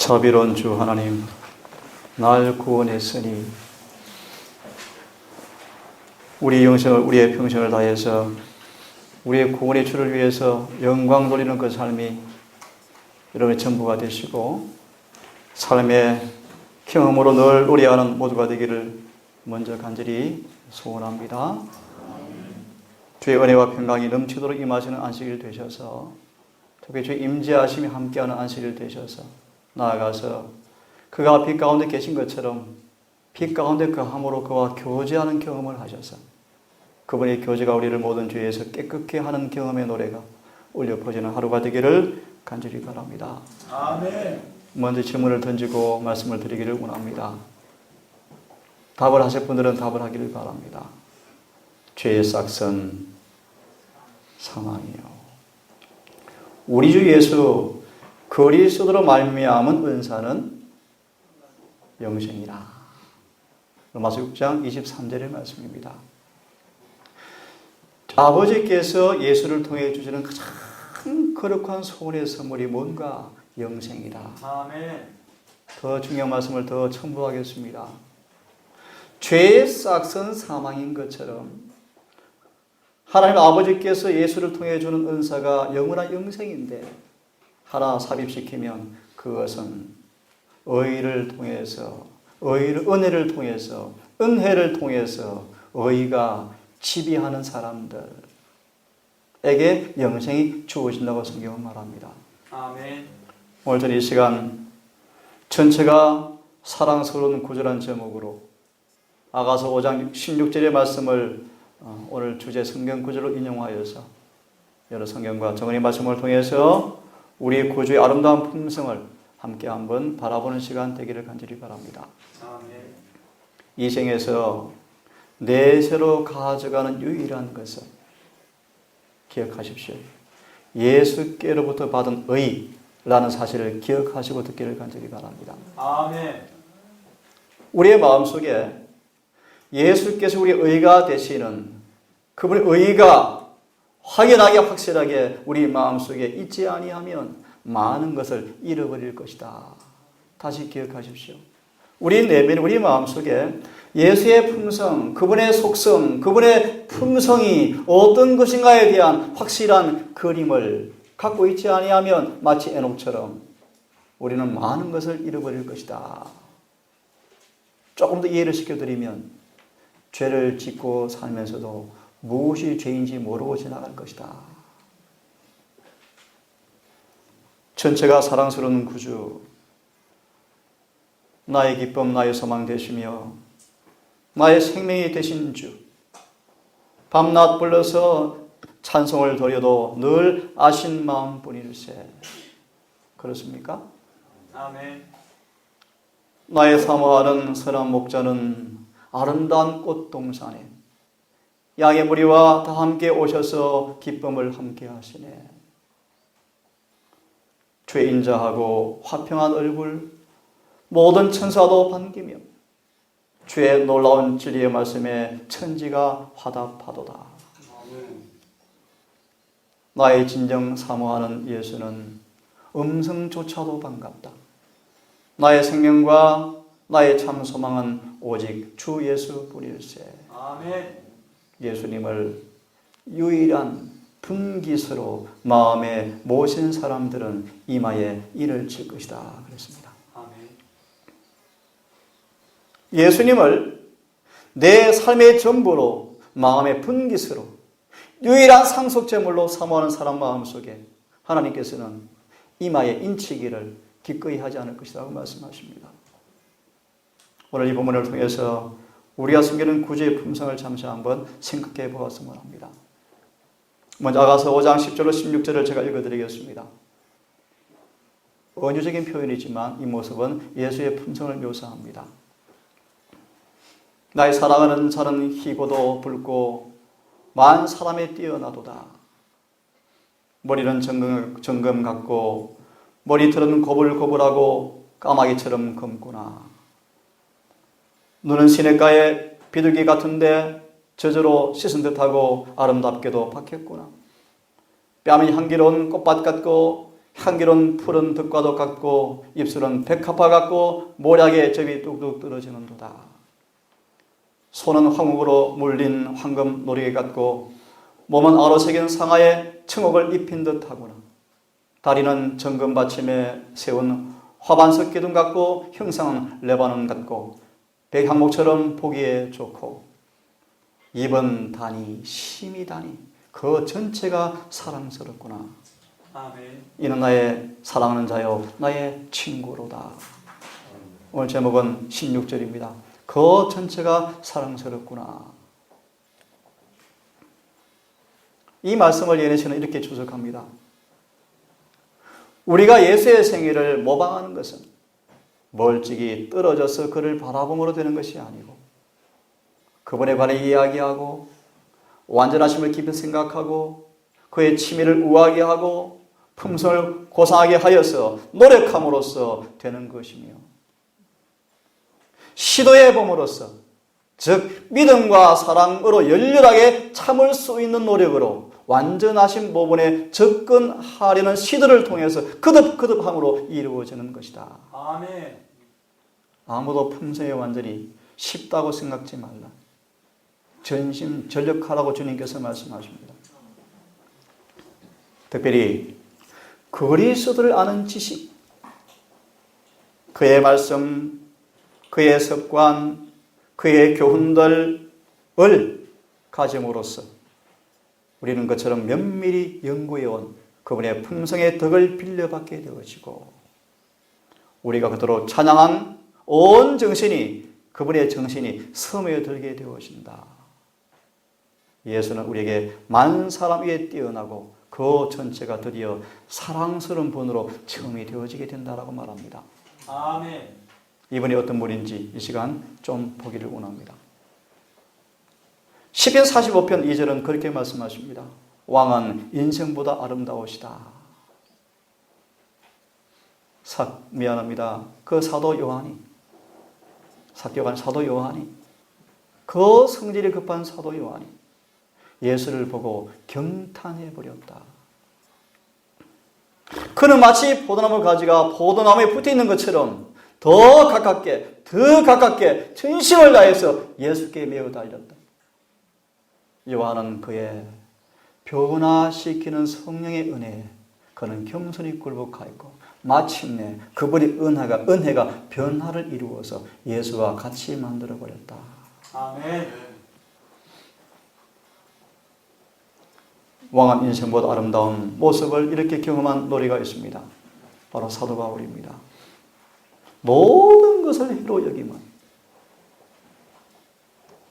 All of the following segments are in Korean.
자비로운 주 하나님, 날 구원했으니 우리의 평생을 다해서 우리의 구원의 주를 위해서 영광 돌리는 그 삶이 여러분의 전부가 되시고 삶의 경험으로 늘 노래하는 모두가 되기를 먼저 간절히 소원합니다. 주의 은혜와 평강이 넘치도록 임하시는 안식일 되셔서, 특히 주의 임재하심이 함께하는 안식일 되셔서 나아가서 그가 빛 가운데 계신 것처럼 빛 가운데 거함으로 그와 교제하는 경험을 하셔서 그분의 교제가 우리를 모든 죄에서 깨끗게 하는 경험의 노래가 울려 퍼지는 하루가 되기를 간절히 바랍니다. 아멘. 먼저 질문을 던지고 말씀을 드리기를 원합니다. 답을 하실 분들은 답을 하기를 바랍니다. 죄의 싹선 사망이요. 우리 주 예수 그리스도로 말미암은 은사는 영생이라. 로마서 6장 23절의 말씀입니다. 아버지께서 예수를 통해 주시는 가장 거룩한 소원의 선물이 뭔가? 영생이다. 아멘. 더 중요한 말씀을 더 첨부하겠습니다. 죄의 싹선 사망인 것처럼 하나님 아버지께서 예수를 통해 주는 은사가 영원한 영생인데, 하나 삽입시키면 그것은 의를 통해서, 은혜를 통해서, 은혜를 통해서 의가 지배하는 사람들에게 영생이 주어진다고 성경은 말합니다. 아멘. 오늘 저는 이 시간 전체가 사랑스러운 구절한 제목으로 아가서 5장 16절의 말씀을 오늘 주제 성경 구절로 인용하여서 여러 성경과 정언의 말씀을 통해서 우리 구주의 아름다운 품성을 함께 한번 바라보는 시간 되기를 간절히 바랍니다. 아멘. 이 생에서 내세로 가져가는 유일한 것은 기억하십시오. 예수께로부터 받은 의라는 사실을 기억하시고 듣기를 간절히 바랍니다. 아멘. 우리의 마음속에 예수께서 우리의 의가 되시는 그분의 의가 확연하게 확실하게 우리 마음속에 있지 아니하면 많은 것을 잃어버릴 것이다. 다시 기억하십시오. 우리 내면, 우리 마음속에 예수의 품성, 그분의 속성, 그분의 품성이 어떤 것인가에 대한 확실한 그림을 갖고 있지 아니하면 마치 에녹처럼 우리는 많은 것을 잃어버릴 것이다. 조금 더 이해를 시켜드리면 죄를 짓고 살면서도 무엇이 죄인지 모르고 지나갈 것이다. 전체가 사랑스러운 구주, 나의 기쁨, 나의 소망 되시며 나의 생명이 되신 주, 밤낮 불러서 찬송을 드려도 늘 아신 마음뿐일세. 그렇습니까? 아멘. 나의 사모하는 선한 목자는 아름다운 꽃동산에 양의 무리와 다 함께 오셔서 기쁨을 함께 하시네. 죄인자하고 화평한 얼굴 모든 천사도 반기며 주의 놀라운 진리의 말씀에 천지가 화답하도다. 아멘. 나의 진정 사모하는 예수는 음성조차도 반갑다. 나의 생명과 나의 참 소망은 오직 주 예수뿐일세. 아멘. 예수님을 유일한 분기수로 마음에 모신 사람들은 이마에 이를 칠 것이다. 그랬습니다. 아멘. 예수님을 내 삶의 전부로 마음의 분기수로 유일한 상속제물로 사모하는 사람 마음속에 하나님께서는 이마에 인치기를 기꺼이 하지 않을 것이라고 말씀하십니다. 오늘 이 본문을 통해서 우리가 숨기는 구주의 품성을 잠시 한번 생각해 보았으면 합니다. 먼저 아가서 5장 10절로 16절을 제가 읽어드리겠습니다. 은유적인 표현이지만 이 모습은 예수의 품성을 묘사합니다. 나의 사랑하는 자는 희고도 붉고 만 사람에 뛰어나도다. 머리는 정금 같고 머리털은 고불고불하고 까마귀처럼 검구나. 눈은 시냇가의 비둘기 같은데 젖으로 씻은 듯하고 아름답게도 박혔구나. 뺨이 향기로운 꽃밭 같고 향기로운 푸른 득과도 같고 입술은 백합화 같고 모략의 접이 뚝뚝 떨어지는도다. 손은 황옥으로 물린 황금 노리개 같고 몸은 아로새긴 상하에 청옥을 입힌 듯하구나. 다리는 정금 받침에 세운 화반석 기둥 같고 형상은 레바논 같고 백향목처럼 보기에 좋고 입은 다니 심이 다니 그 전체가 사랑스럽구나. 아멘. 이는 나의 사랑하는 자요 나의 친구로다. 오늘 제목은 16절입니다. 그 전체가 사랑스럽구나. 이 말씀을 예레시는 이렇게 주석합니다. 우리가 예수의 생애를 모방하는 것은 멀찍이 떨어져서 그를 바라봄으로 되는 것이 아니고 그분에 관해 이야기하고 완전하심을 깊이 생각하고 그의 치미를 우아하게 하고 품성을 고상하게 하여서 노력함으로써 되는 것이며 시도해 봄으로써 즉 믿음과 사랑으로 열렬하게 참을 수 있는 노력으로 완전하신 부분에 접근하려는 시도를 통해서 거듭거듭함으로 이루어지는 것이다. 아멘. 아무도 품성의 완전히 쉽다고 생각지 말라. 전심전력하라고 주님께서 말씀하십니다. 특별히 그리스도를 아는 지식, 그의 말씀, 그의 습관, 그의 교훈들을 가짐으로써 우리는 그처럼 면밀히 연구해온 그분의 품성의 덕을 빌려받게 되어지고 우리가 그토록 찬양한 온 정신이 그분의 정신이 스며들게 되어진다. 예수는 우리에게 만 사람 위에 뛰어나고 그 전체가 드디어 사랑스러운 분으로 처음이 되어지게 된다라고 말합니다. 아멘. 이분이 어떤 분인지 이 시간 좀 보기를 원합니다. 시편 45편 2절은 그렇게 말씀하십니다. 왕은 인생보다 아름다우시다. 미안합니다. 그 사도 요한이 그 성질이 급한 사도 요한이 예수를 보고 경탄해 버렸다. 그는 마치 포도나무 가지가 포도나무에 붙어 있는 것처럼 더 가깝게 전심을 다해서 예수께 매어 달렸다. 요한은 그의 변화시키는 성령의 은혜에 그는 겸손히 굴복하였고 마침내 그분의 은혜가 변화를 이루어서 예수와 같이 만들어버렸다. 아멘. 왕은 인생보다 아름다운 모습을 이렇게 경험한 노래가 있습니다. 바로 사도 바울입니다. 모든 것을 해로 여김은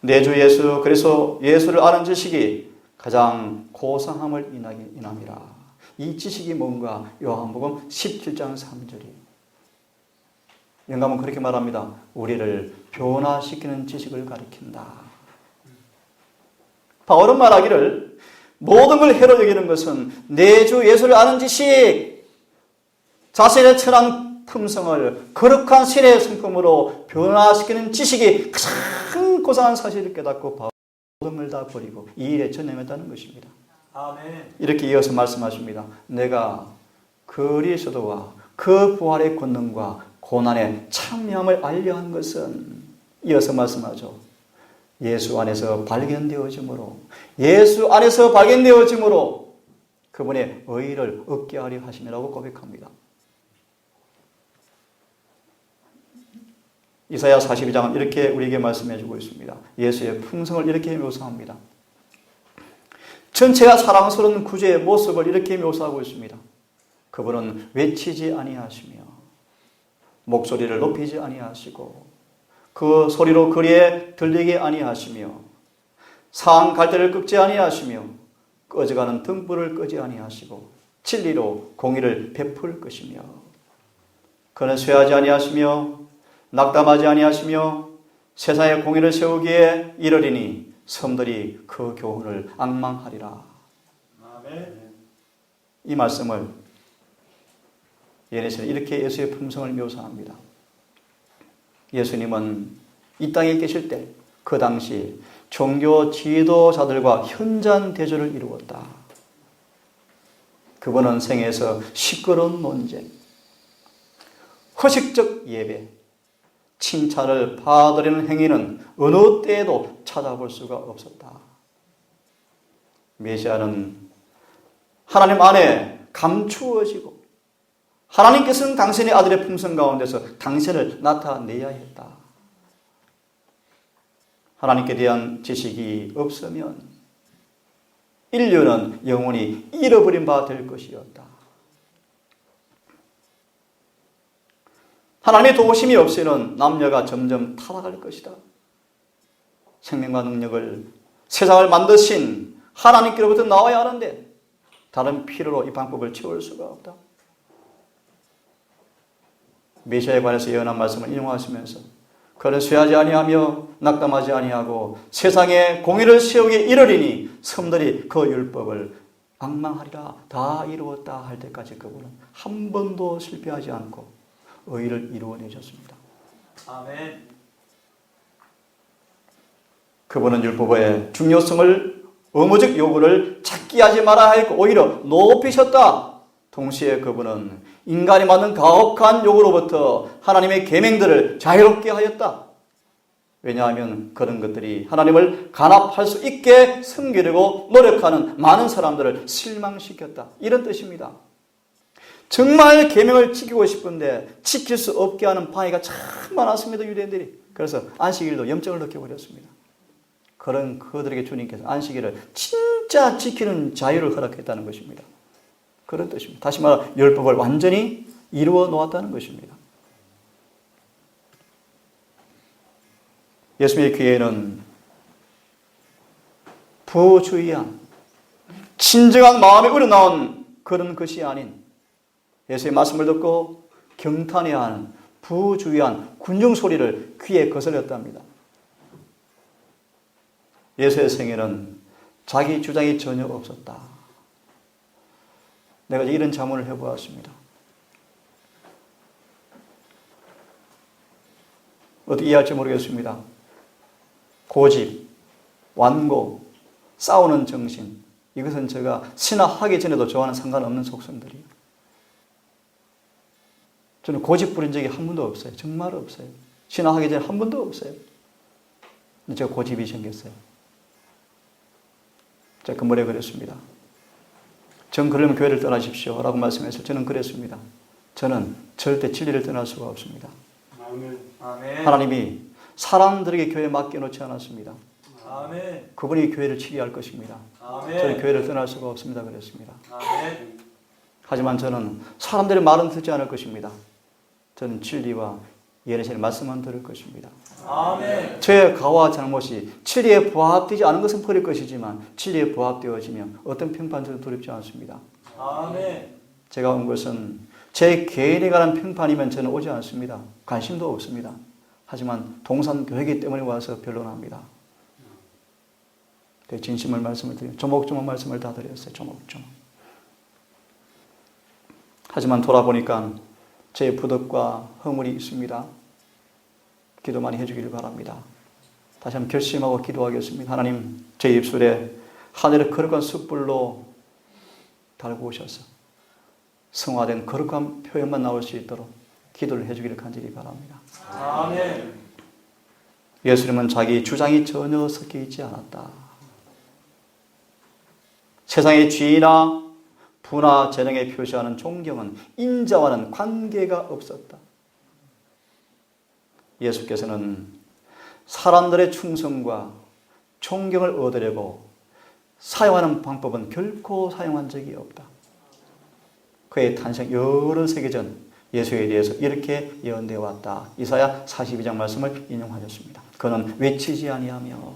내 주 예수 그래서 예수를 아는 지식이 가장 고상함을 인함이라. 이 지식이 뭔가? 요한복음 17장 3절이 영감은 그렇게 말합니다. 우리를 변화시키는 지식을 가리킨다. 바울은 말하기를 모든 걸 해로 여기는 것은 내 주 예수를 아는 지식, 자신의 천한 품성을 거룩한 신의 성품으로 변화시키는 지식이 가장 고상한 사실을 깨닫고 모든 걸 다 버리고 이 일에 전념했다는 것입니다. 아멘. 이렇게 이어서 말씀하십니다. 내가 그리스도와 그 부활의 권능과 고난의 참여함을 알려한 것은 이어서 말씀하죠. 예수 안에서 발견되어짐으로 그분의 의의를 얻게 하려 하심이라고 고백합니다. 이사야 42장은 이렇게 우리에게 말씀해 주고 있습니다. 예수의 품성을 이렇게 묘사합니다. 전체가 사랑스러운 구주의 모습을 이렇게 묘사하고 있습니다. 그분은 외치지 아니하시며 목소리를 높이지 아니하시고 그 소리로 거리에 들리게 아니하시며 상한 갈대를 꺾지 아니하시며 꺼져가는 등불을 끄지 아니하시고 진리로 공의를 베풀 것이며 그는 쇠하지 아니하시며 낙담하지 아니하시며 세상에 공의를 세우기에 이르리니 섬들이 그 교훈을 앙망하리라. 아멘. 이 말씀을 예레미야는 이렇게 예수의 품성을 묘사합니다. 예수님은 이 땅에 계실 때 그 당시 종교 지도자들과 현잔 대조를 이루었다. 그분은 생애에서 시끄러운 논쟁, 허식적 예배, 칭찬을 받으려는 행위는 어느 때에도 찾아볼 수가 없었다. 메시아는 하나님 안에 감추어지고 하나님께서는 당신의 아들의 품성 가운데서 당신을 나타내야 했다. 하나님께 대한 지식이 없으면 인류는 영원히 잃어버린 바 될 것이었다. 하나님의 도우심이 없이는 남녀가 점점 타락할 것이다. 생명과 능력을 세상을 만드신 하나님께로부터 나와야 하는데 다른 필요로 이 방법을 채울 수가 없다. 메시아에 관해서 예언한 말씀을 인용하시면서 그는 쇠하지 아니하며 낙담하지 아니하고 세상에 공의를 세우기에 이르리니 섬들이 그 율법을 앙망하리라 다 이루었다 할 때까지 그분은 한 번도 실패하지 않고 의를 이루어내셨습니다. 아멘. 그분은 율법의 중요성을 의무적 요구를 작게 하지 말아야 했고 오히려 높이셨다. 동시에 그분은 인간이 만든 가혹한 요구로부터 하나님의 계명들을 자유롭게 하였다. 왜냐하면 그런 것들이 하나님을 간합할 수 있게 섬기려고 노력하는 많은 사람들을 실망시켰다. 이런 뜻입니다. 정말 계명을 지키고 싶은데 지킬 수 없게 하는 방해가 참 많았습니다. 유대인들이. 그래서 안식일도 염증을 느껴버렸습니다. 그런 그들에게 주님께서 안식일을 진짜 지키는 자유를 허락했다는 것입니다. 그런 뜻입니다. 다시 말해 율법을 완전히 이루어 놓았다는 것입니다. 예수님의 귀에는 부주의한 진정한 마음에 우러나온 그런 것이 아닌 예수의 말씀을 듣고 경탄해야 하는 부주의한 군중 소리를 귀에 거슬렸답니다. 예수의 생애는 자기 주장이 전혀 없었다. 내가 이런 자문을 해보았습니다. 어떻게 이해할지 모르겠습니다. 고집, 완고, 싸우는 정신, 이것은 제가 신학하기 전에도 저와는 상관없는 속성들이에요. 저는 고집 부린 적이 한 번도 없어요. 정말 없어요. 신학하기 전에 한 번도 없어요. 근데 제가 고집이 생겼어요. 제가 그 머리에 그랬습니다. 전 그러면 교회를 떠나십시오 라고 말씀해서 저는 그랬습니다. 저는 절대 진리를 떠날 수가 없습니다. 아멘. 하나님이 사람들에게 교회 맡겨놓지 않았습니다. 아멘. 그분이 교회를 치리할 것입니다. 아멘. 저는 교회를 떠날 수가 없습니다. 그랬습니다. 아멘. 하지만 저는 사람들의 말은 듣지 않을 것입니다. 저는 진리와 예언의 말씀만 들을 것입니다. 아멘. 저의 가와 잘못이 진리에 부합되지 않은 것은 버릴 것이지만 진리에 부합되어지면 어떤 평판도 두렵지 않습니다. 아멘. 제가 온 것은 제 개인에 관한 평판이면 저는 오지 않습니다. 관심도 없습니다. 하지만 동산교회이기 때문에 와서 변론합니다. 진심을 말씀을 드리고 조목조목 말씀을 다 드렸어요. 조목조목. 하지만 돌아보니까 제 부덕과 허물이 있습니다. 기도 많이 해주기를 바랍니다. 다시 한번 결심하고 기도하겠습니다. 하나님, 제 입술에 하늘의 거룩한 숯불로 달고 오셔서 성화된 거룩한 표현만 나올 수 있도록 기도를 해주기를 간절히 바랍니다. 아멘. 예수님은 자기 주장이 전혀 섞여 있지 않았다. 세상의 지위나 부나 재능에 표시하는 존경은 인자와는 관계가 없었다. 예수께서는 사람들의 충성과 존경을 얻으려고 사용하는 방법은 결코 사용한 적이 없다. 그의 탄생 여러 세기 전 예수에 대해서 이렇게 예언되어 왔다. 이사야 42장 말씀을 인용하셨습니다. 그는 외치지 아니하며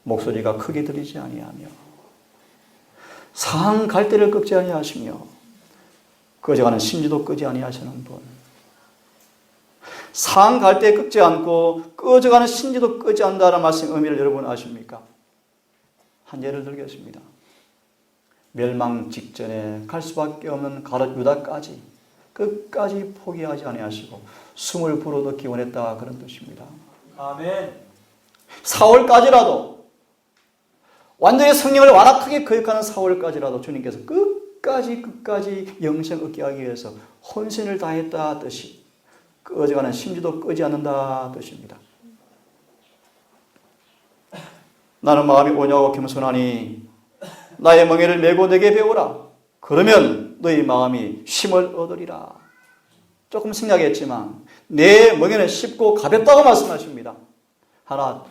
목소리가 크게 들리지 아니하며 상 갈대를 꺾지 아니하시며 꺼져가는 심지도 끄지 아니하시는 분. 상 갈대 꺾지 않고 꺼져가는 심지도 끄지 않는다는 말씀의 의미를 여러분 아십니까? 한 예를 들겠습니다. 멸망 직전에 갈 수밖에 없는 가룟 유다까지 끝까지 포기하지 아니하시고 숨을 불어넣기 원했다, 그런 뜻입니다. 아멘. 사울까지라도 완전히 성령을 완악하게 거역하는 사울까지라도 주님께서 끝까지 영생 얻게 하기 위해서 혼신을 다했다 뜻이 꺼져가는 심지도 끄지 않는다 뜻입니다. 나는 마음이 온유하고 겸손하니 나의 멍에를 메고 내게 배우라. 그러면 너희 마음이 쉼을 얻으리라. 조금 생략했지만 내 멍에는 쉽고 가볍다고 말씀하십니다. 하나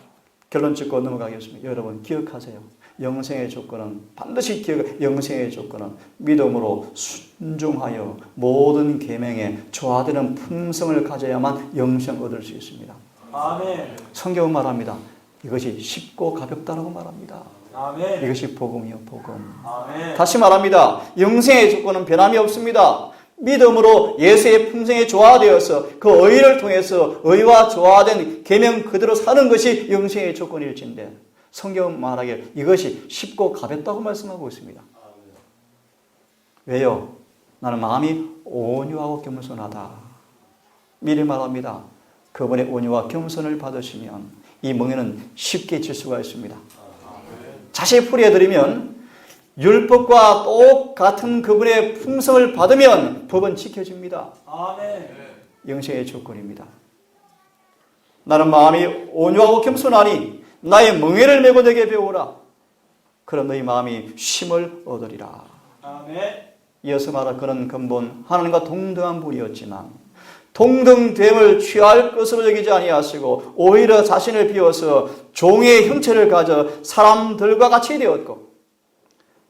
결론 짓고 넘어가겠습니다. 여러분 기억하세요. 영생의 조건은 반드시 영생의 조건은 믿음으로 순종하여 모든 계명에 조화되는 품성을 가져야만 영생 얻을 수 있습니다. 아멘. 성경은 말합니다. 이것이 쉽고 가볍다라고 말합니다. 아멘. 이것이 복음이요, 복음. 아멘. 다시 말합니다. 영생의 조건은 변함이 없습니다. 믿음으로 예수의 품성에 조화되어서 그 의를 통해서 의와 조화된 계명 그대로 사는 것이 영생의 조건일진데 성경은 말하기를 이것이 쉽고 가볍다고 말씀하고 있습니다. 왜요? 나는 마음이 온유하고 겸손하다. 미리 말합니다. 그분의 온유와 겸손을 받으시면 이 멍에는 쉽게 질 수가 있습니다. 자세히 풀이해드리면 율법과 똑같은 그분의 품성을 받으면 법은 지켜집니다. 아멘. 영생의 조건입니다. 나는 마음이 온유하고 겸손하니 나의 멍에를 메고 내게 배우라. 그럼 너희 마음이 쉼을 얻으리라. 아멘. 이어서 말할 그런 근본 하나님과 동등한 분이었지만 동등됨을 취할 것으로 여기지 아니하시고 오히려 자신을 비워서 종의 형체를 가져 사람들과 같이 되었고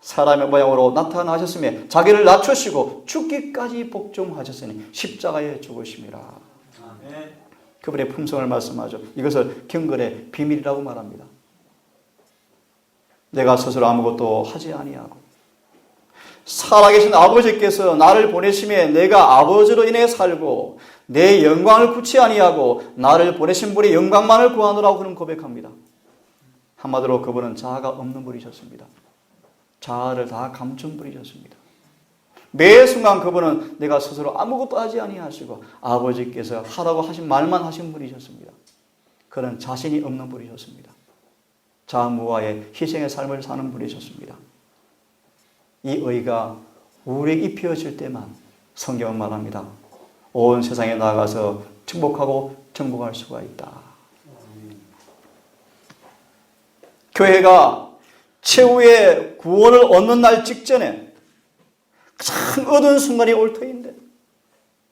사람의 모양으로 나타나셨으며 자기를 낮추시고 죽기까지 복종하셨으니 십자가에 죽으심이라. 아멘. 그분의 품성을 말씀하죠. 이것을 경건의 비밀이라고 말합니다. 내가 스스로 아무것도 하지 아니하고 살아계신 아버지께서 나를 보내심에 내가 아버지로 인해 살고 내 영광을 구치 아니하고 나를 보내신 분의 영광만을 구하노라고 그는 고백합니다. 한마디로 그분은 자아가 없는 분이셨습니다. 자아를 다 감춘 분이셨습니다. 매 순간 그분은 내가 스스로 아무것도 하지 아니하시고 아버지께서 하라고 하신 말만 하신 분이셨습니다. 그는 자신이 없는 분이셨습니다. 자무와의 희생의 삶을 사는 분이셨습니다. 이 의가 우리에게 입혀질 때만 성경은 말합니다. 온 세상에 나아가서 축복하고 정복할 수가 있다. 교회가 최후의 구원을 얻는 날 직전에 가장 어두운 순간이 올 터인데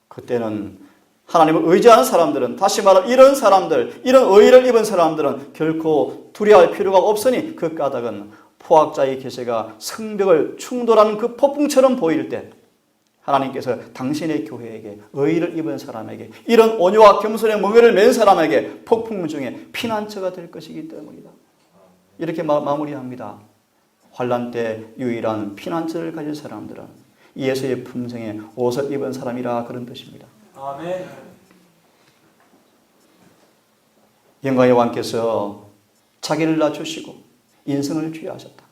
그때는 하나님을 의지하는 사람들은 다시 말하면 이런 사람들, 이런 의를 입은 사람들은 결코 두려워할 필요가 없으니 그 까닭은 포악자의 계세가 성벽을 충돌하는 그 폭풍처럼 보일 때 하나님께서 당신의 교회에게 의를 입은 사람에게 이런 온유와 겸손의 멍에를 맨 사람에게 폭풍 중에 피난처가 될 것이기 때문이다. 이렇게 마무리합니다. 환난 때 유일한 피난처를 가진 사람들은 예수의 품성에 옷을 입은 사람이라 그런 뜻입니다. 아멘. 영광의 왕께서 자기를 낮추시고 인성을 취하셨다.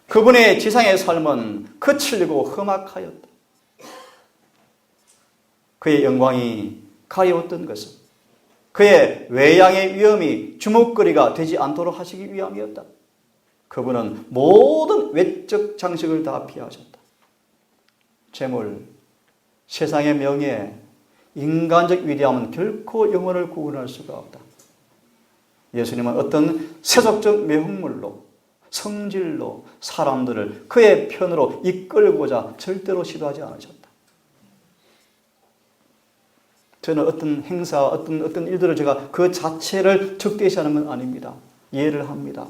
그분의 지상의 삶은 거칠고 험악하였다. 그의 영광이 가려웠던 것은 그의 외양의 위엄이 주목거리가 되지 않도록 하시기 위함이었다. 그분은 모든 외적 장식을 다 피하셨다. 재물, 세상의 명예, 인간적 위대함은 결코 영혼을 구원할 수가 없다. 예수님은 어떤 세속적 매혹물로 성질로 사람들을 그의 편으로 이끌고자 절대로 시도하지 않으셨다. 저는 어떤 행사, 어떤 일들을 제가 그 자체를 적대시하는 건 아닙니다. 이해를 합니다.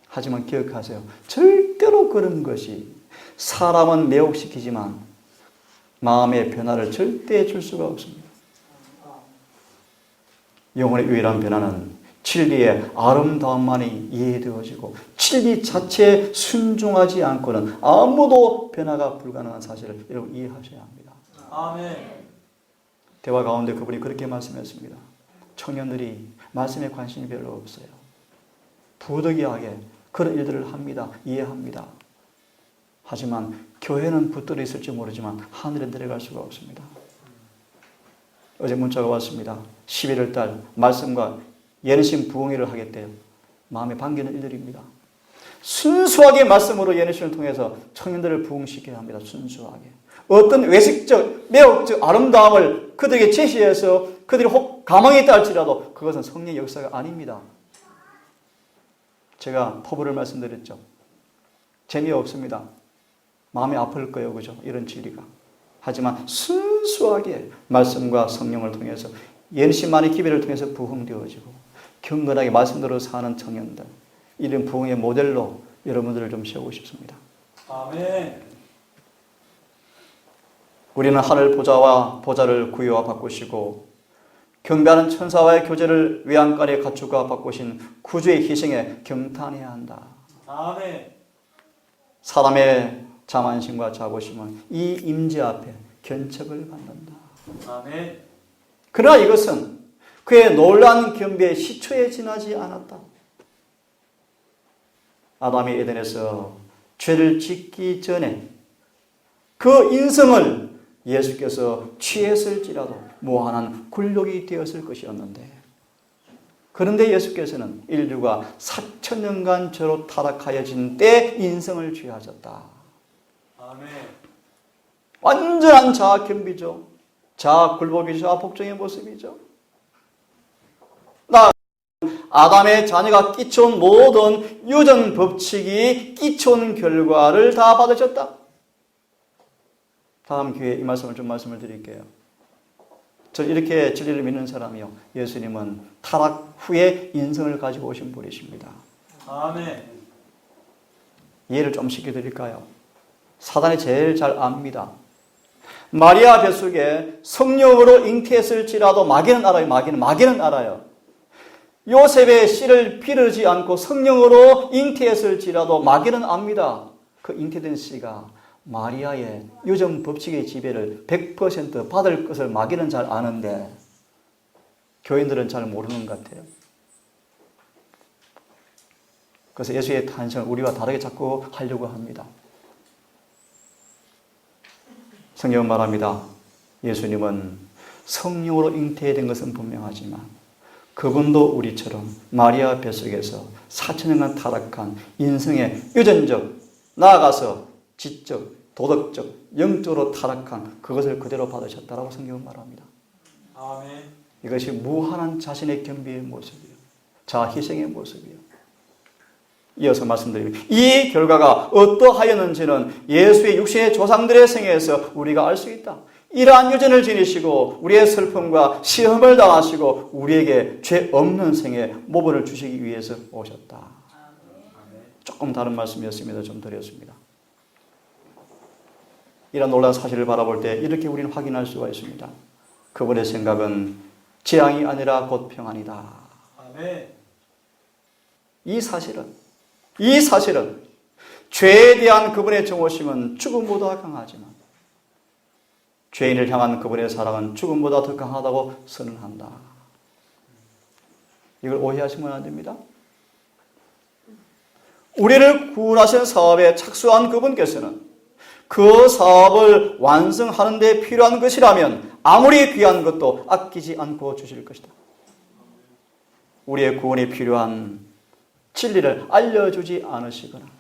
하지만 기억하세요. 절대로 그런 것이 사람은 매혹시키지만 마음의 변화를 절대 줄 수가 없습니다. 영혼의 유일한 변화는 진리의 아름다움만이 이해되어지고 진리 자체에 순종하지 않고는 아무도 변화가 불가능한 사실을 여러분 이해하셔야 합니다. 아멘. 대화 가운데 그분이 그렇게 말씀했습니다. 청년들이 말씀에 관심이 별로 없어요. 부득이하게 그런 일들을 합니다. 이해합니다. 하지만 교회는 붙들어 있을지 모르지만 하늘에 내려갈 수가 없습니다. 어제 문자가 왔습니다. 11월 달 말씀과 예능신 부흥회를 하겠대요. 마음에 반기는 일들입니다. 순수하게 말씀으로 예언신을 통해서 청년들을 부흥시켜야 합니다. 순수하게. 어떤 외식적, 매혹적 아름다움을 그들에게 제시해서 그들이 혹 가망에 있다 할지라도 그것은 성령의 역사가 아닙니다. 제가 포부를 말씀드렸죠. 재미없습니다. 마음이 아플 거예요. 그죠? 이런 진리가. 하지만 순수하게 말씀과 성령을 통해서 예언신만의 기별을 통해서 부흥되어지고 경건하게 말씀대로 사는 청년들, 이런 부흥의 모델로 여러분들을 좀 세우고 싶습니다. 아멘. 우리는 하늘 보좌를 구유와 바꾸시고 경배하는 천사와의 교제를 외양간에 갖추고 바꾸신 구주의 희생에 경탄해야 한다. 아멘. 사람의 자만심과 자부심은 이 임재 앞에 견책을 받는다. 아멘. 그러나 이것은 그의 놀라운 겸비의 시초에 지나지 않았다. 아담이 에덴에서 죄를 짓기 전에 그 인성을 예수께서 취했을지라도 무한한 굴욕이 되었을 것이었는데, 그런데 예수께서는 인류가 4,000년간 죄로 타락하여진 때 인성을 취하셨다. 아멘. 완전한 자아 겸비죠. 자아 굴복이죠. 자아 복종의 모습이죠. 아담의 자녀가 끼쳐온 모든 유전 법칙이 끼쳐온 결과를 다 받으셨다. 다음 기회에 이 말씀을 좀 말씀을 드릴게요. 저 이렇게 진리를 믿는 사람이요, 예수님은 타락 후에 인성을 가지고 오신 분이십니다. 아멘. 이해를 좀 시켜드릴까요? 사단이 제일 잘 압니다. 마리아 뱃속에 성령으로 잉태했을지라도 마귀는 알아요. 마귀는 알아요. 요셉의 씨를 비르지 않고 성령으로 잉태했을지라도 마귀는 압니다. 그 잉태된 씨가 마리아의 유전 법칙의 지배를 100% 받을 것을 마귀는 잘 아는데 교인들은 잘 모르는 것 같아요. 그래서 예수의 탄생을 우리와 다르게 자꾸 하려고 합니다. 성경은 말합니다. 예수님은 성령으로 잉태된 것은 분명하지만 그분도 우리처럼 마리아 뱃속에서 4,000년간 타락한 인생의 유전적, 나아가서 지적, 도덕적, 영적으로 타락한 그것을 그대로 받으셨다라고 성경은 말합니다. 아멘. 이것이 무한한 자신의 겸비의 모습이에요. 자아 희생의 모습이에요. 이어서 말씀드립니다. 이 결과가 어떠하였는지는 예수의 육신의 조상들의 생애에서 우리가 알 수 있다. 이러한 유전을 지니시고 우리의 슬픔과 시험을 당하시고 우리에게 죄 없는 생에 모범을 주시기 위해서 오셨다. 조금 다른 말씀이었습니다. 좀 드렸습니다. 이런 놀라운 사실을 바라볼 때 이렇게 우리는 확인할 수가 있습니다. 그분의 생각은 재앙이 아니라 곧 평안이다. 아멘. 이 사실은 죄에 대한 그분의 정오심은 죽음보다 강하지만 죄인을 향한 그분의 사랑은 죽음보다 더 강하다고 선언한다. 이걸 오해하시면 안 됩니다. 우리를 구원하신 사업에 착수한 그분께서는 그 사업을 완성하는 데 필요한 것이라면 아무리 귀한 것도 아끼지 않고 주실 것이다. 우리의 구원에 필요한 진리를 알려주지 않으시거나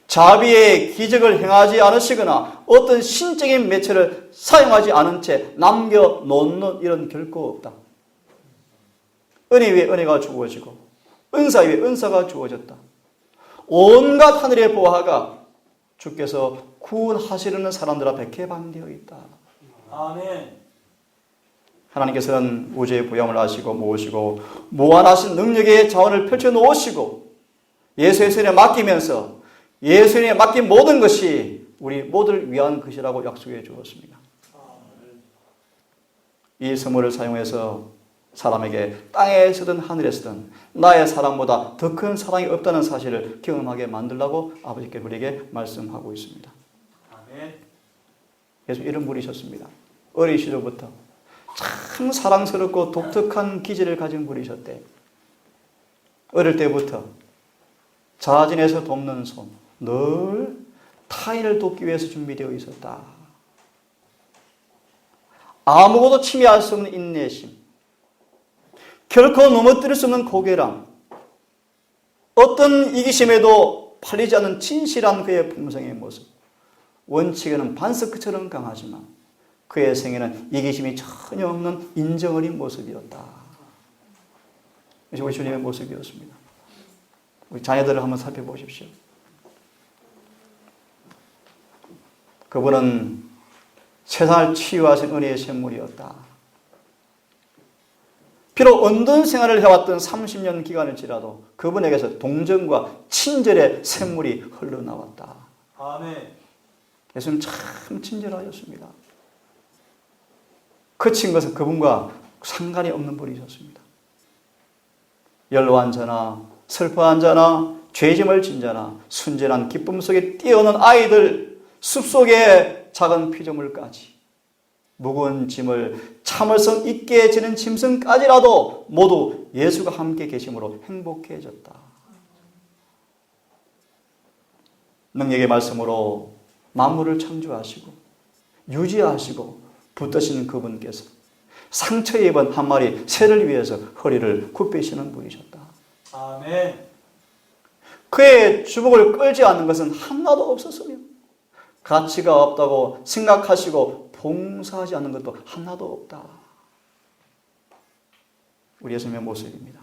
자비의 기적을 행하지 않으시거나 어떤 신적인 매체를 사용하지 않은 채 남겨놓는 일은 결코 없다. 은혜 위에 은혜가 주어지고 은사 위에 은사가 주어졌다. 온갖 하늘의 보화가 주께서 구원하시려는 사람들 앞에 개방되어 있다. 아멘. 하나님께서는 우주의 부양을 하시고 모으시고 무한하신 능력의 자원을 펼쳐놓으시고 예수의 손에 맡기면서 예수님에 맡긴 모든 것이 우리 모두를 위한 것이라고 약속해 주었습니다. 이 선물을 사용해서 사람에게 땅에서든 하늘에서든 나의 사랑보다 더 큰 사랑이 없다는 사실을 경험하게 만들라고 아버지께 우리에게 말씀하고 있습니다. 아멘. 예수 이런 분이셨습니다. 어린 시절부터 참 사랑스럽고 독특한 기질을 가진 분이셨대. 어릴 때부터 자진해서 돕는 손, 늘 타인을 돕기 위해서 준비되어 있었다. 아무것도 침해할 수 없는 인내심, 결코 넘어뜨릴 수 없는 고개람, 어떤 이기심에도 팔리지 않는 진실한 그의 품성의 모습. 원칙에는 반스크처럼 강하지만 그의 생애는 이기심이 전혀 없는 인정 어린 모습이었다. 이것이 우리 주님의 모습이었습니다. 우리 자녀들을 한번 살펴보십시오. 그분은 세상을 치유하신 은혜의 샘물이었다. 비록 언든 생활을 해왔던 30년 기간을 지나도 그분에게서 동정과 친절의 샘물이 흘러나왔다. 아멘. 예수님 참 친절하셨습니다. 그친 것은 그분과 상관이 없는 분이셨습니다. 연로한 자나 슬퍼한 자나 죄짐을 진 자나 순전한 기쁨 속에 뛰어오는 아이들, 숲속의 작은 피조물까지 무거운 짐을 참을성 있게 지는 짐승까지라도 모두 예수가 함께 계심으로 행복해졌다. 능력의 말씀으로 만물을 창조하시고 유지하시고 붙드시는 그분께서 상처 입은 한 마리 새를 위해서 허리를 굽히시는 분이셨다. 아멘. 그의 주복을 끌지 않는 것은 하나도 없었으며 가치가 없다고 생각하시고 봉사하지 않는 것도 하나도 없다. 우리 예수님의 모습입니다.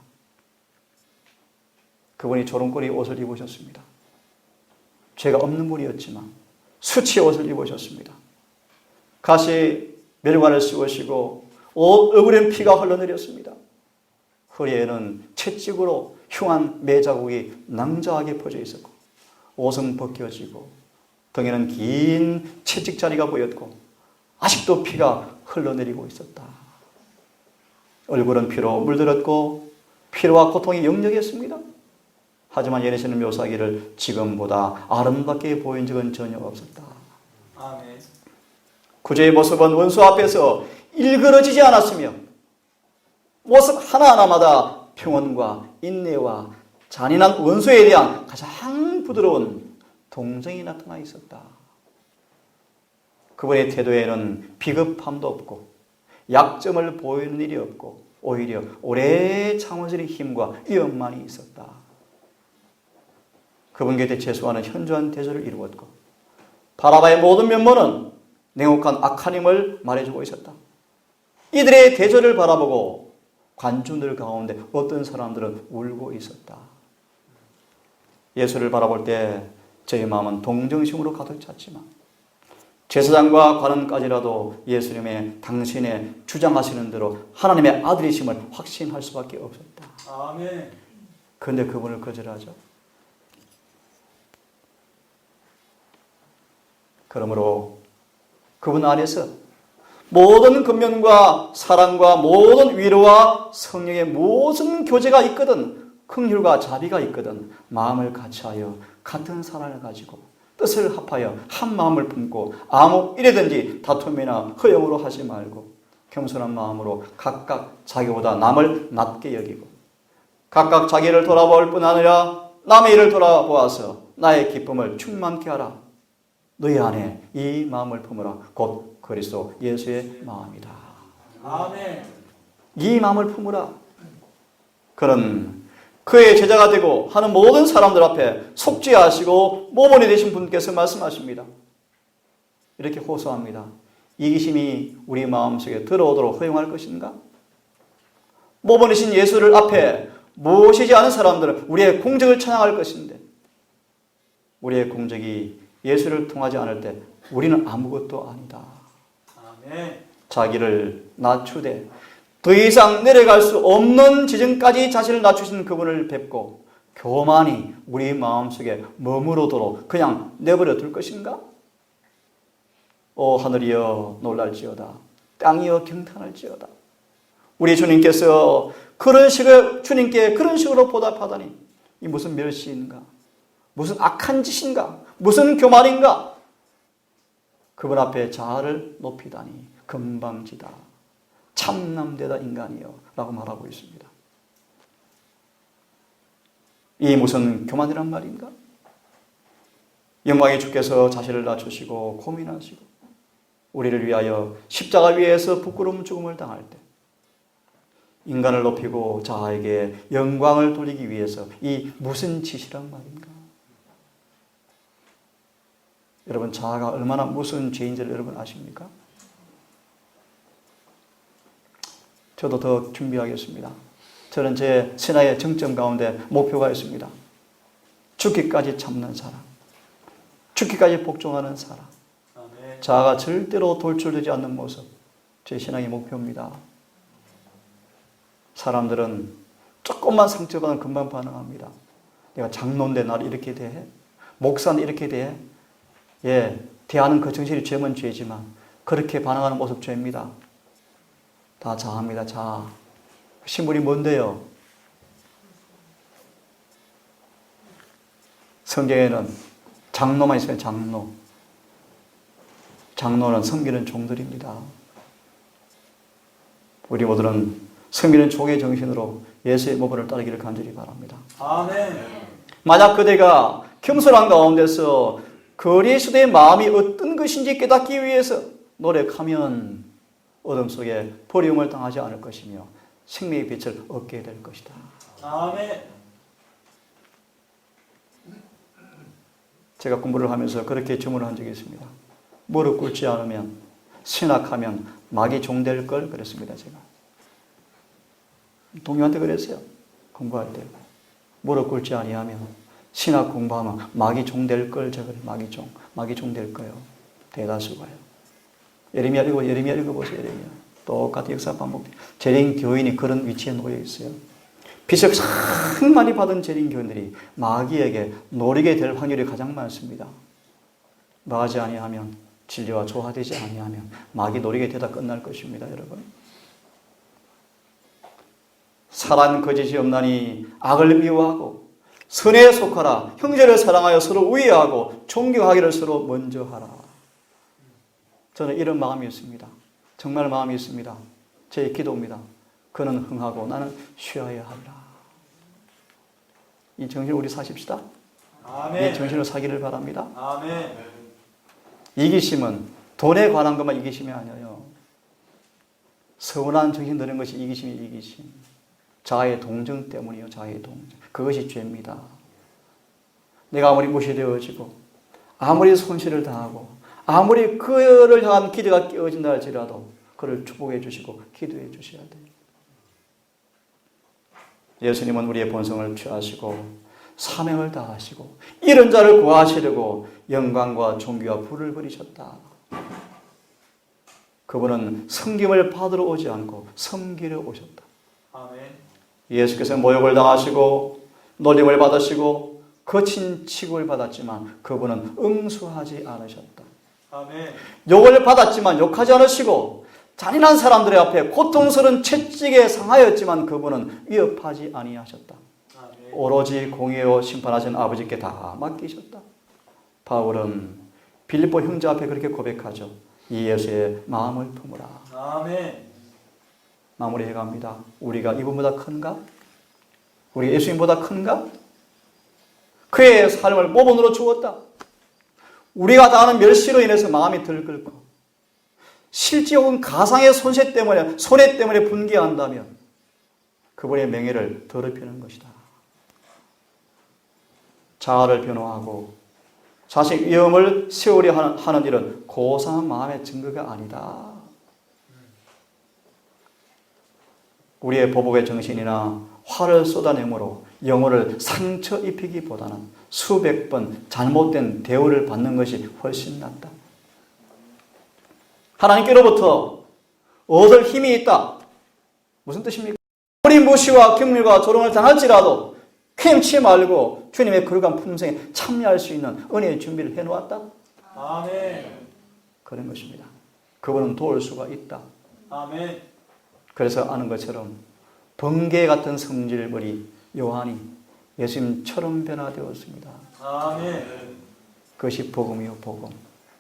그분이 조롱거리 옷을 입으셨습니다. 죄가 없는 분이었지만 수치의 옷을 입으셨습니다. 가시 멸관을 씌우시고 얼굴엔 피가 흘러내렸습니다. 허리에는 채찍으로 흉한 매자국이 낭자하게 퍼져 있었고 옷은 벗겨지고 등에는 긴 채찍자리가 보였고 아직도 피가 흘러내리고 있었다. 얼굴은 피로 물들었고 피로와 고통이 역력했습니다. 하지만 예수님 묘사하기를 지금보다 아름답게 보인 적은 전혀 없었다. 아멘. 구주의 모습은 원수 앞에서 일그러지지 않았으며 모습 하나하나마다 평온과 인내와 잔인한 원수에 대한 가장 부드러운 동정이 나타나 있었다. 그분의 태도에는 비겁함도 없고 약점을 보이는 일이 없고 오히려 오래 참으시는 힘과 위엄만이 있었다. 그분 곁에 제수하는 현저한 대조를 이루었고 바라바의 모든 면모는 냉혹한 악한 힘을 말해주고 있었다. 이들의 대조를 바라보고 관중들 가운데 어떤 사람들은 울고 있었다. 예수를 바라볼 때 저희 마음은 동정심으로 가득 찼지만 제사장과 관원까지라도 예수님의 당신의 주장하시는 대로 하나님의 아들이심을 확신할 수밖에 없었다. 아멘. 그런데 그분을 거절하죠. 그러므로 그분 안에서 모든 근면과 사랑과 모든 위로와 성령의 모든 교제가 있거든 긍휼과 자비가 있거든 마음을 같이하여 같은 사랑을 가지고 뜻을 합하여 한 마음을 품고 아무 일에든지 다툼이나 허영으로 하지 말고 겸손한 마음으로 각각 자기보다 남을 낮게 여기고 각각 자기를 돌아볼 뿐 아니라 남의 일을 돌아보아서 나의 기쁨을 충만케 하라. 너희 안에 이 마음을 품으라. 곧 그리스도 예수의 마음이다. 아멘. 이 마음을 품으라. 그는 그의 제자가 되고 하는 모든 사람들 앞에 속죄하시고 모범이 되신 분께서 말씀하십니다. 이렇게 호소합니다. 이기심이 우리 마음속에 들어오도록 허용할 것인가? 모범이신 예수를 앞에 모시지 않은 사람들은 우리의 공적을 찬양할 것인데 우리의 공적이 예수를 통하지 않을 때 우리는 아무것도 아니다. 아멘. 자기를 낮추되 더 이상 내려갈 수 없는 지점까지 자신을 낮추신 그분을 뵙고 교만이 우리 마음속에 머무르도록 그냥 내버려 둘 것인가? 오 하늘이여 놀랄지어다. 땅이여 경탄할지어다. 우리 주님께서 주님께 그런 식으로 보답하다니 이 무슨 멸시인가? 무슨 악한 짓인가? 무슨 교만인가? 그분 앞에 자아를 높이다니 금방지다. 참남되다 인간이여 라고 말하고 있습니다. 이 무슨 교만이란 말인가? 영광의 주께서 자신을 낮추시고 고민하시고 우리를 위하여 십자가 위에서 부끄러운 죽음을 당할 때 인간을 높이고 자아에게 영광을 돌리기 위해서 이 무슨 짓이란 말인가? 여러분, 자아가 얼마나 무서운 죄인지를 여러분 아십니까? 저도 더 준비하겠습니다. 저는 제 신앙의 정점 가운데 목표가 있습니다. 죽기까지 참는 사람, 죽기까지 복종하는 사람, 아멘. 자아가 절대로 돌출되지 않는 모습, 제 신앙의 목표입니다. 사람들은 조금만 상처받으면 금방 반응합니다. 내가 장로인데 나를 이렇게 대해? 목사는 이렇게 대해? 예, 대하는 그 정신이 죄면 죄지만 그렇게 반응하는 모습 죄입니다. 다 자아입니다. 자아. 신분이 뭔데요? 성경에는 장로만 있어요. 장로. 장로는 섬기는 종들입니다. 우리 모두는 섬기는 종의 정신으로 예수의 모범을 따르기를 간절히 바랍니다. 아멘. 만약 그대가 겸손한 가운데서 그리스도의 마음이 어떤 것인지 깨닫기 위해서 노력하면 어둠 속에 버림을 당하지 않을 것이며 생명의 빛을 얻게 될 것이다. 아멘. 제가 공부를 하면서 그렇게 주문을 한 적이 있습니다. 무릎 꿇지 않으면, 신학하면 마귀 종될 걸 그랬습니다. 제가 동료한테 그랬어요. 공부할 때 무릎 꿇지 아니하면, 신학 공부하면 마귀 종될 걸. 제가 마귀 종될 거예요. 대다수가요. 예레미야 읽어보세요. 예레미야. 똑같은 역사 반복. 재림 교인이 그런 위치에 놓여 있어요. 빚을 상 많이 받은 재림 교인들이 마귀에게 노리게 될 확률이 가장 많습니다. 나가지 아니하면, 진리와 조화되지 아니하면 마귀 노리게 되다 끝날 것입니다. 여러분, 사람 거짓이 없나니 악을 미워하고 선에 속하라. 형제를 사랑하여 서로 우애하고 존경하기를 서로 먼저 하라. 저는 이런 마음이 있습니다. 정말 마음이 있습니다. 제 기도입니다. 그는 흥하고 나는 쉬어야 하리라. 이 정신을 우리 사십시다. 아멘. 이 정신을 사기를 바랍니다. 아멘. 이기심은 돈에 관한 것만 이기심이 아니에요. 서운한 정신 드는 것이 이기심이 이기심. 자아의 동정 때문이요. 자아의 동정. 그것이 죄입니다. 내가 아무리 무시되어지고 아무리 손실을 당하고 아무리 그를 향한 기대가 깨어진다 할지라도 그를 축복해 주시고 기도해 주셔야 돼요. 예수님은 우리의 본성을 취하시고 사명을 다하시고 이런 자를 구하시려고 영광과 존귀와 부를 버리셨다. 그분은 섬김을 받으러 오지 않고 섬기러 오셨다. 아멘. 예수께서 모욕을 당하시고 놀림을 받으시고 거친 취급을 받았지만 그분은 응수하지 않으셨다. 아멘. 욕을 받았지만 욕하지 않으시고 잔인한 사람들의 앞에 고통스러운 채찍에 상하였지만 그분은 위협하지 아니하셨다. 아멘. 오로지 공의로 심판하신 아버지께 다 맡기셨다. 바울은 빌립보 형제 앞에 그렇게 고백하죠. 이 예수의 마음을 품으라. 아멘. 마무리해 갑니다. 우리가 이분보다 큰가? 우리가 예수님보다 큰가? 그의 삶을 모범으로 주었다. 우리가 당하는 멸시로 인해서 마음이 들끓고 실제 혹은 가상의 손해 때문에 분개한다면 그분의 명예를 더럽히는 것이다. 자아를 변호하고 자식 위험을 세우려 하는 일은 고상한 마음의 증거가 아니다. 우리의 보복의 정신이나 화를 쏟아내므로 영혼을 상처 입히기보다는 수백 번 잘못된 대우를 받는 것이 훨씬 낫다. 하나님께로부터 얻을 힘이 있다. 무슨 뜻입니까? 아무리 무시와 경멸과 조롱을 당할지라도 쾌임치 말고 주님의 거룩한 품성에 참여할 수 있는 은혜의 준비를 해놓았다. 아멘. 그런 것입니다. 그분은 도울 수가 있다. 아멘. 그래서 아는 것처럼 번개 같은 성질머리 요한이 예수님처럼 변화되었습니다. 아멘. 그것이 복음이요, 복음.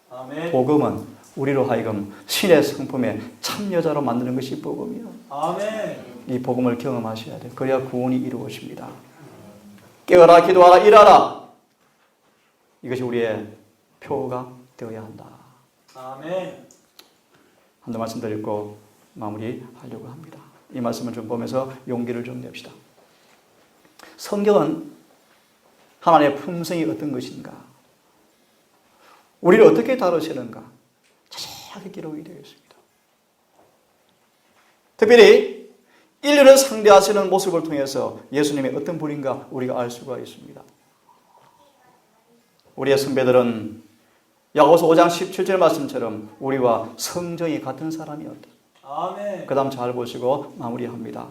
아멘. 복음은 우리로 하여금 신의 성품의 참여자로 만드는 것이 복음이요. 아멘. 이 복음을 경험하셔야 돼요. 그래야 구원이 이루어집니다. 깨어라, 기도하라, 일하라. 이것이 우리의 표가 되어야 한다. 아멘. 한두 말씀 드리고 마무리하려고 합니다. 이 말씀을 좀 보면서 용기를 좀 냅시다. 성경은 하나님의 품성이 어떤 것인가? 우리를 어떻게 다루시는가 자세하게 기록이 되어 있습니다. 특별히 인류를 상대하시는 모습을 통해서 예수님이 어떤 분인가 우리가 알 수가 있습니다. 우리의 선배들은 야고보서 5장 17절 말씀처럼 우리와 성정이 같은 사람이었다. 아멘. 그 다음 잘 보시고 마무리합니다.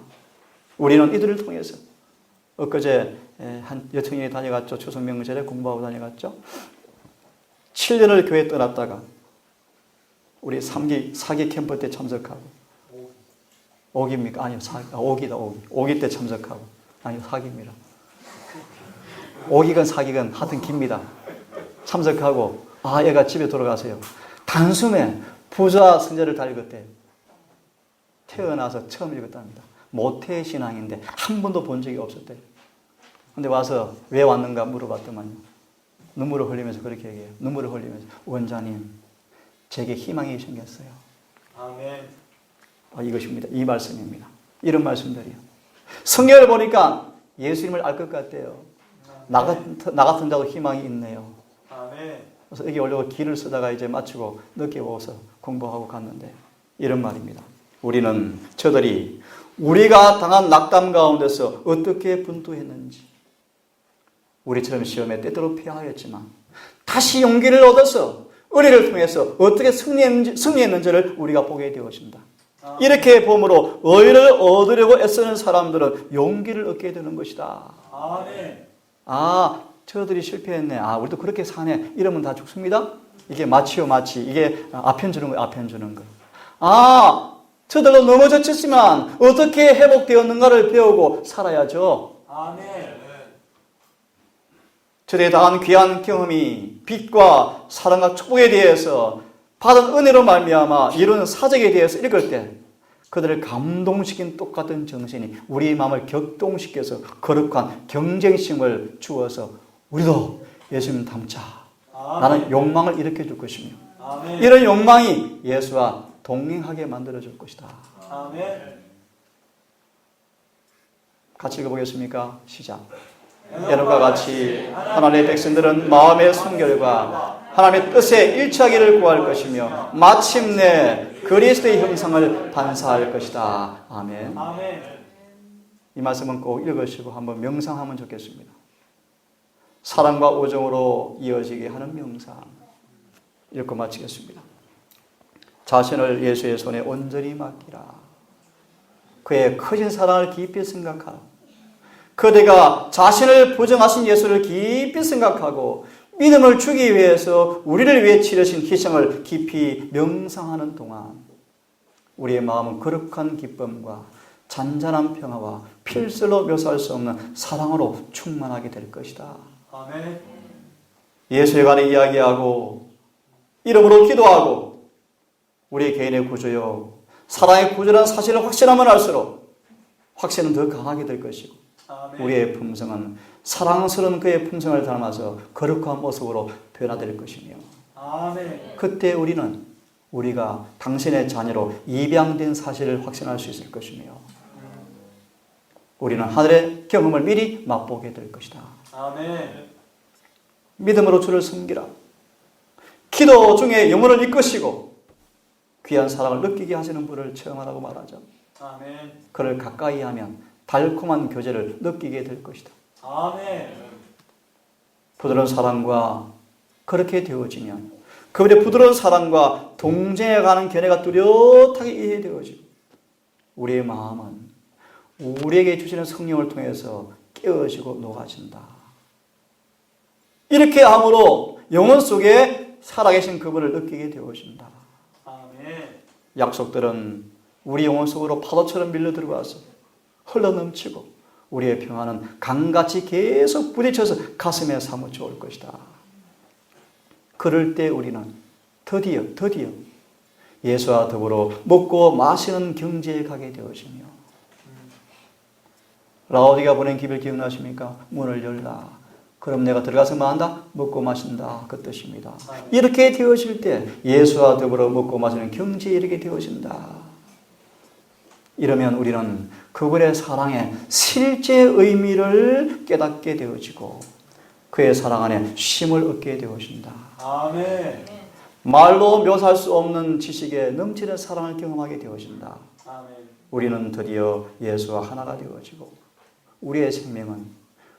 우리는 이들을 통해서 엊그제 한 여청인이 다녀갔죠. 추석 명절에 공부하고 다녀갔죠. 7년을 교회 떠났다가 우리 4기 캠프 때 참석하고 5기입니까? 아니요. 5기다. 5기 때 참석하고 아니요. 4기입니다. 5기건 4기건 하여튼 깁니다. 참석하고 얘가 집에 돌아가세요. 단숨에 부자 성자를 다 읽었대요. 태어나서 처음 읽었답니다. 모태신앙인데 한 번도 본 적이 없었대요. 근데 와서 왜 왔는가 물어봤더만요. 눈물을 흘리면서 그렇게 얘기해요. 눈물을 흘리면서 원장님 제게 희망이 생겼어요. 아멘. 이것입니다. 이 말씀입니다. 이런 말씀들이요. 성경을 보니까 예수님을 알 것 같대요. 나 같은 자도 희망이 있네요. 아멘. 그래서 여기 오려고 길을 쓰다가 이제 마치고 늦게 와서 공부하고 갔는데 이런 말입니다. 우리는 저들이 우리가 당한 낙담 가운데서 어떻게 분투했는지 우리처럼 시험에 때때로 패하였지만 다시 용기를 얻어서 은혜를 통해서 어떻게 승리했는지를 우리가 보게 되어진다. 이렇게 봄으로 의를 얻으려고 애쓰는 사람들은 용기를 얻게 되는 것이다. 아멘. 저들이 실패했네. 우리도 그렇게 사네. 이러면 다 죽습니다. 이게 마치요, 마치. 이게 아편 주는 거예요, 아편 주는 거. 저들도 넘어졌지만 어떻게 회복되었는가를 배우고 살아야죠. 아멘. 저들이 당한 귀한 경험이 빛과 사랑과 축복에 대해서 받은 은혜로 말미암아 이룬 사적에 대해서 읽을 때 그들을 감동시킨 똑같은 정신이 우리의 마음을 격동시켜서 거룩한 경쟁심을 주어서 우리도 예수님 닮자. 라는 욕망을 일으켜 줄 것이며 아멘. 이런 욕망이 예수와 동행하게 만들어 줄 것이다. 아멘. 같이 읽어보겠습니까? 시작. 예전과 같이 하나님의 백성들은 마음의 순결과 하나님의 뜻에 일치하기를 구할 것이며 마침내 그리스도의 형상을 반사할 것이다. 아멘. 아멘. 이 말씀은 꼭 읽으시고 한번 명상하면 좋겠습니다. 사랑과 우정으로 이어지게 하는 명상. 읽고 마치겠습니다. 자신을 예수의 손에 온전히 맡기라. 그의 크신 사랑을 깊이 생각하라. 그대가 자신을 부정하신 예수를 깊이 생각하고 믿음을 주기 위해서 우리를 위해 치르신 희생을 깊이 명상하는 동안 우리의 마음은 거룩한 기쁨과 잔잔한 평화와 필설로 묘사할 수 없는 사랑으로 충만하게 될 것이다. 아멘. 예수에 관해 이야기하고 이름으로 기도하고 우리 개인의 구조요 사랑의 구조라는 사실을 확신하면 할수록 확신은 더 강하게 될 것이고 아멘. 우리의 품성은 사랑스러운 그의 품성을 닮아서 거룩한 모습으로 변화될 것이며 아멘. 그때 우리가 당신의 자녀로 입양된 사실을 확신할 수 있을 것이며 우리는 하늘의 경험을 미리 맛보게 될 것이다. 아멘. 믿음으로 주를 섬기라. 기도 중에 영혼을 이끄시고 귀한 사랑을 느끼게 하시는 분을 체험하라고 말하죠. 아멘. 그를 가까이 하면 달콤한 교제를 느끼게 될 것이다. 아멘. 부드러운 사랑과 그렇게 되어지면 그분의 부드러운 사랑과 동쟁해가는 견해가 뚜렷하게 이해되어지고 우리의 마음은 우리에게 주시는 성령을 통해서 깨어지고 녹아진다. 이렇게 함으로 영혼 속에 살아계신 그분을 느끼게 되어진다. 아멘. 약속들은 우리 영혼 속으로 파도처럼 밀려 들어와서 흘러넘치고 우리의 평화는 강같이 계속 부딪혀서 가슴에 사무쳐 올 것이다. 그럴 때 우리는 드디어 예수와 더불어 먹고 마시는 경지에 가게 되어지며 라오디가 보낸 기별 기억나십니까? 문을 열라. 그럼 내가 들어가서 뭐 한다? 먹고 마신다. 그 뜻입니다. 이렇게 되어질 때 예수와 더불어 먹고 마시는 경지에 이르게 되어진다. 이러면 우리는 그분의 사랑의 실제 의미를 깨닫게 되어지고 그의 사랑 안에 쉼을 얻게 되어진다. 아멘. 말로 묘사할 수 없는 지식에 넘치는 사랑을 경험하게 되어진다. 아멘. 우리는 드디어 예수와 하나가 되어지고 우리의 생명은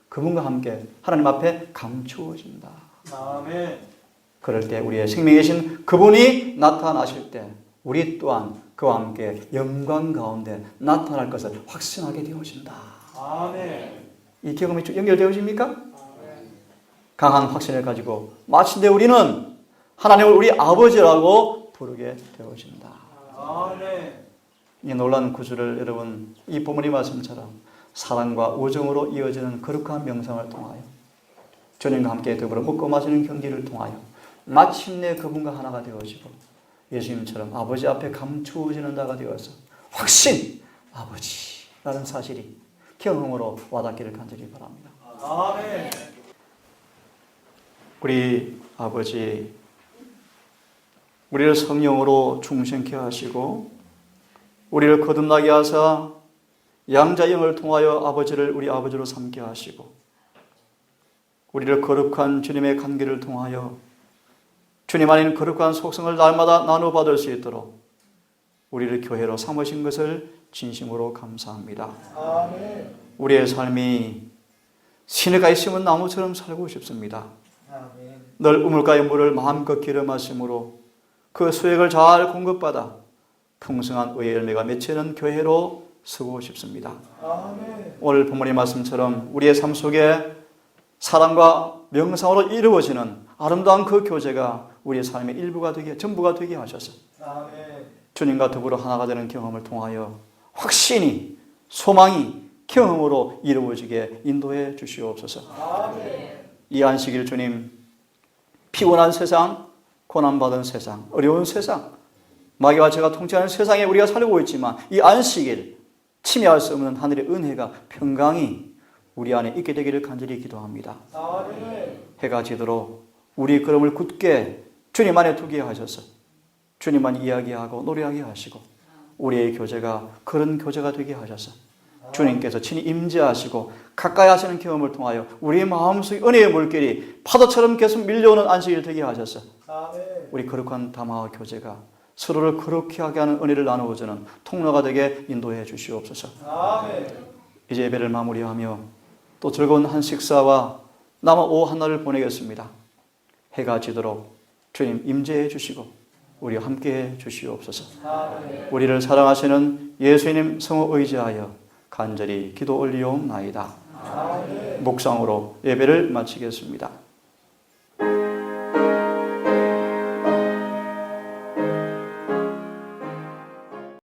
그분과 함께 하나님 앞에 감추어진다. 아멘. 그럴 때 우리의 생명이신 그분이 나타나실 때 우리 또한 그와 함께 영광 가운데 나타날 것을 확신하게 되어진다. 아멘. 이 경험이 쭉 연결되어집니까? 강한 확신을 가지고 마침내 우리는 하나님을 우리 아버지라고 부르게 되어진다. 아멘. 이 놀라운 구주를 여러분 이 본문의 말씀처럼 사랑과 우정으로 이어지는 거룩한 명상을 통하여 주님과 함께 더불어 먹고 마시는 경기를 통하여 마침내 그분과 하나가 되어지고 예수님처럼 아버지 앞에 감추어지는 자가 되어서 확신 아버지라는 사실이 경험으로 와닿기를 간절히 바랍니다. 아멘. 우리 아버지, 우리를 성령으로 충성케 하시고 우리를 거듭나게 하사 양자영을 통하여 아버지를 우리 아버지로 삼게 하시고 우리를 거룩한 주님의 관계를 통하여 주님 안에 거룩한 속성을 날마다 나눠받을 수 있도록 우리를 교회로 삼으신 것을 진심으로 감사합니다. 아멘. 우리의 삶이 시내가 있으면 나무처럼 살고 싶습니다. 아멘. 늘 우물가의 물을 마음껏 기르 마심으로 그 수액을 잘 공급받아 풍성한 의의 열매가 맺히는 교회로 서고 싶습니다. 아멘. 오늘 본문의 말씀처럼 우리의 삶 속에 사랑과 명상으로 이루어지는 아름다운 그 교제가 우리의 삶의 일부가 되게, 전부가 되게 하셔서 아멘. 주님과 더불어 하나가 되는 경험을 통하여 확신이, 소망이 경험으로 이루어지게 인도해 주시옵소서. 아멘. 이 안식일 주님, 피곤한 세상, 고난받은 세상, 어려운 세상, 마귀와 제가 통치하는 세상에 우리가 살고 있지만 이 안식일, 침해할 수 없는 하늘의 은혜가 평강이 우리 안에 있게 되기를 간절히 기도합니다. 아멘. 해가 지도록 우리 걸음을 굳게 주님 안에 두게 하셔서 주님만 이야기하고 노래하게 하시고 우리의 교제가 그런 교제가 되게 하셔서 주님께서 친히 임재하시고 가까이 하시는 경험을 통하여 우리의 마음속에 은혜의 물결이 파도처럼 계속 밀려오는 안식일 되게 하셔서 아멘. 우리 거룩한 담화와 교제가 서로를 거룩히 하게 하는 은혜를 나누어주는 통로가 되게 인도해 주시옵소서. 아멘. 이제 예배를 마무리하며 또 즐거운 한 식사와 남은 오후 하나를 보내겠습니다. 해가 지도록 주님 임재해 주시고 우리와 함께해 주시옵소서. 아멘. 우리를 사랑하시는 예수님 성호 의지하여 간절히 기도 올리옵나이다. 아멘. 묵상으로 예배를 마치겠습니다.